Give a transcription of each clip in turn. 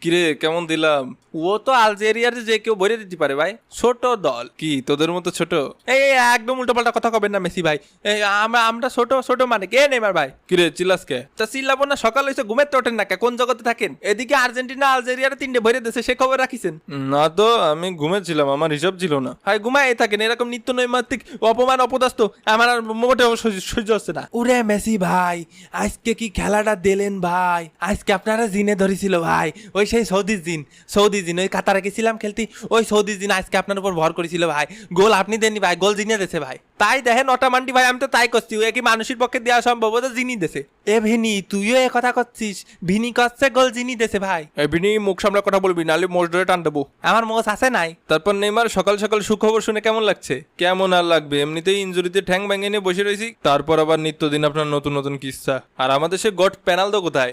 কিরে কেমন দিলাম? ও তো আলজেরিয়ার যে কেউ ভরে দিতে পারে ভাই, ছোট দল। কি তোদের মতো ছোট? এই একদম উল্টো পাল্টা কথা কবেন না মেসি ভাই। আমরা ছোট ছোট মানে কে নেইমার ভাই? কিরে চিল্লাস কে? তা চিল্লাবো না, সকাল হয়েছে ঘুমের তো ওঠেন না কে? কোন জগতে থাকেন? এদিকে আর্জেন্টিনা আলজেরিয়ার 3টে ভরে দিয়েছে, সে খবর রাখিছেন? না তো, আমি ঘুমেছিলাম, আমার হিসাব ছিল না। হাই ঘুমাই থাকেন, এরকম নিত্য নৈমিত্তিক অপমান অপদস্থ আমার আর মোটেও সহ্য হচ্ছে না। ওরে মেসি ভাই, আজকে কি খেলাটা দিলেন ভাই? আজকে আপনারা জিনে ধরেছিল ভাই, ওই সেই সৌদি জিন ওই কাতারে গেছিলাম খেলতে, ওই সৌদি জিন আজকে আপনার উপর ভর করেছিল ভাই। গোল আপনি দেননি ভাই, গোল জিনে দেছে ভাই। তাই দেখেন অটামান্ডি ভাই, আমি তো তাই করছি, ওই কি মানুষের পক্ষে দেওয়া সম্ভব? ও তো জিনি দেছে। এ ভিনি, তুইও এ কথা করছিস? ভিনি করছে গোল জিনি দেছে ভাই। এবিনি মুখ সামলা কথা বলবি, নাহলে মোষ ধরে টান দেবো। আমার মোষ আছে নাই? তারপর নেইমার সকাল সকাল সুখবর শুনে কেমন লাগছে? কেমন আর লাগবে, এমনিতেই ইনজুরিতে ঠ্যাং ভেঙে নিয়ে বসে রয়েছি, তারপর আবার নিত্যদিন আপনার নতুন নতুন কিস্সা। আর আমাদের সে গট পেনাল্ডো কোথায়?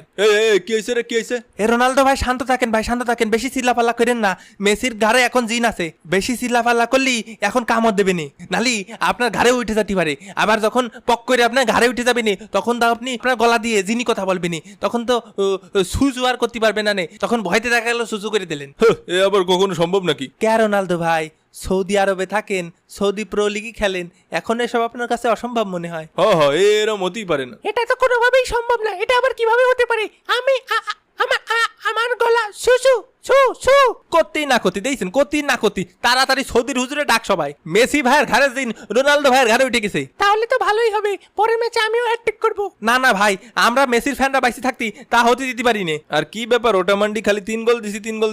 কি হয়েছে রে, কি হয়েছে? এ রোনালদো ভাই শান্ত থাকেন ভাই, শান্ত থাকেন, বেশি চিল্লাপাল্লা করেন না। মেসির ঘাড়ে এখন জিন আছে, বেশি চিল্লাপাল্লা করলি এখন কামড় দেবে নি, নালি আপনার ঘাড়ে উঠে যেতে পারে। আবার যখন পক করে আপনার ঘাড়ে উঠে যাবে নি, তখন তো আপনি আপনার গলা দিয়ে জিনি কথা বলবেনি, তখন তো সুজু আর করতে পারবে না, তখন ভয়তে দেখা গেল সুজু করে দিলেন। এ আবার কখনো সম্ভব নাকি? কে রোনালদো ভাই, সৌদি আরবে থাকেন, সৌদি প্রো লিগই খেলেন, এখন এসব আপনার কাছে অসম্ভব মনে হয়? এরম হতেই পারে না। এটা তো কোনোভাবেই সম্ভব না, এটা আবার কিভাবে হতে পারে? আমি আমার গলা সুসু সু সু করতেই না করতে দেখছেন, করতেই না করতে তাড়াতাড়ি সৌদির হুজুরে ডাক সবাই। মেসি ভাইয়ের ঘাড়ে দিন, রোনালদো ভাইয়ের ঘাড়ে উঠে গেছে। তাহলে তো ভালোই হবে, পরের ম্যাচে আমিও হ্যাটট্রিক করব। না না ভাই, আমরা মেসির ফ্যানরা বাইসে থাকতি তা হতে দিতে পারি না। আর কি ব্যাপার, ওটামান্ডি খালি 3 গোল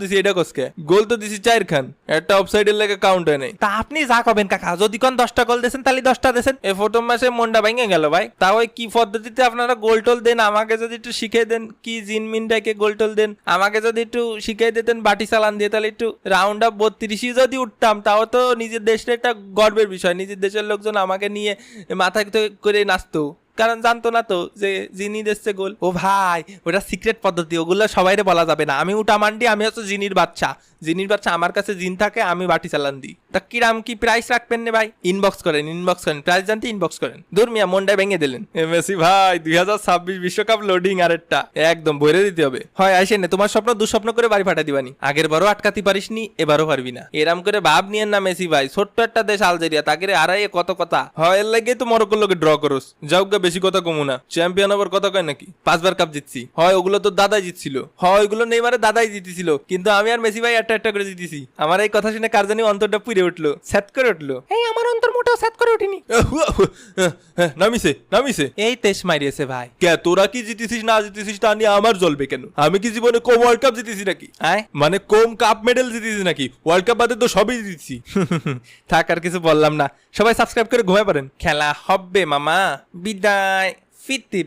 দিছি এটা কসকে? গোল তো দিছি 4 খান, একটা অফসাইডের লেগে কাউন্ট হয় নাই। তা আপনি যা করবেন কাকা, যদি কোন 10টা গোল দিয়েছেন তাহলে 10টা দিয়েছেন। এ প্রথম ম্যাচে মনটা ভেঙে গেল ভাই। তা ওই কি পদ্ধতিতে আপনারা গোল টোল দেন আমাকে যদি একটু শিখিয়ে দেন, কি জিনমিনটাকে গোল টোল দেন আমাকে যদি একটু শিখিয়ে দিতেন বাটি চালান দিয়ে, তাহলে একটু রাউন্ড আপ 32 যদি উঠতাম, তাও তো নিজের দেশের একটা গর্বের বিষয়। নিজের দেশের লোকজন আমাকে নিয়ে মাথায় করে নাচতো, কারণ জানতো না তো যে জিনি দিচ্ছে গোল। ও ভাই, ওটা সিক্রেট পদ্ধতি, ওগুলো সবাইরে বলা যাবে না। আমি উটামান্ডি, আমি হচ্ছে জিনির বাচ্চা। আমার কাছে জিন থাকে, আমি বাটি চালান দিই। তা কিরাম কি প্রাইস রাখবেন না ভাই? ইনবক্স করেন প্রাইস জানতে ইনবক্স করেন। দূর মিয়া, মনটা ভেঙে দিলেন। মেসি ভাই 2026 বিশ্বকাপ লোডিং আরেকটা একদম ভরে দিতে হবে। হয় আসেন না, তোমার স্বপ্ন দুঃস্বপ্ন করে বাড়ি ফাটা দিবানি। আগের বারও আটকাতে পারিসনি, এবারও পারবি না। এরাম করে ভাব নিয়েন না মেসি ভাই, ছোট্ট একটা দেশ আলজেরিয়া, তাকে আড়াই কত কথা হয়, এর লাগে তো মরক্কোর লোকে ড্র করস। যাও গা, বেশি কথা কমু না। চ্যাম্পিয়ন আবার কথা কয় নাকি? 5বার কাপ জিতছি হয়, ওগুলো তো দাদাই জিতছিল হয়, ওইগুলো নেইমারে দাদাই জিতেছিল, কিন্তু আমি আর মেসি ভাই একটা করে জিতেছি। আমার এই কথা শুনে কার জানি অন্তরটা পুড়ে উঠলো, স্যাট করে উঠলো। এই আমার অন্তর মোটেও স্যাট করে উঠিনি। নামিছে এই তেজ মারিয়েছে ভাই। কে তোরা কি জিতেছিস না জিতেছিস তা নিয়ে আমার জ্বলবে কেন? আমি কি জীবনে কম ওয়ার্ল্ড কাপ জিতেছি নাকি? মানে কম কাপ মেডেল জিতেছি নাকি? ওয়ার্ল্ড কাপ বাদে তো সবই জিতেছি। থাক, আর কিছু বললাম না। সবাই সাবস্ক্রাইব করে ঘুমায় পারেন। খেলা হবে মামা, বিদায়। ফিরতে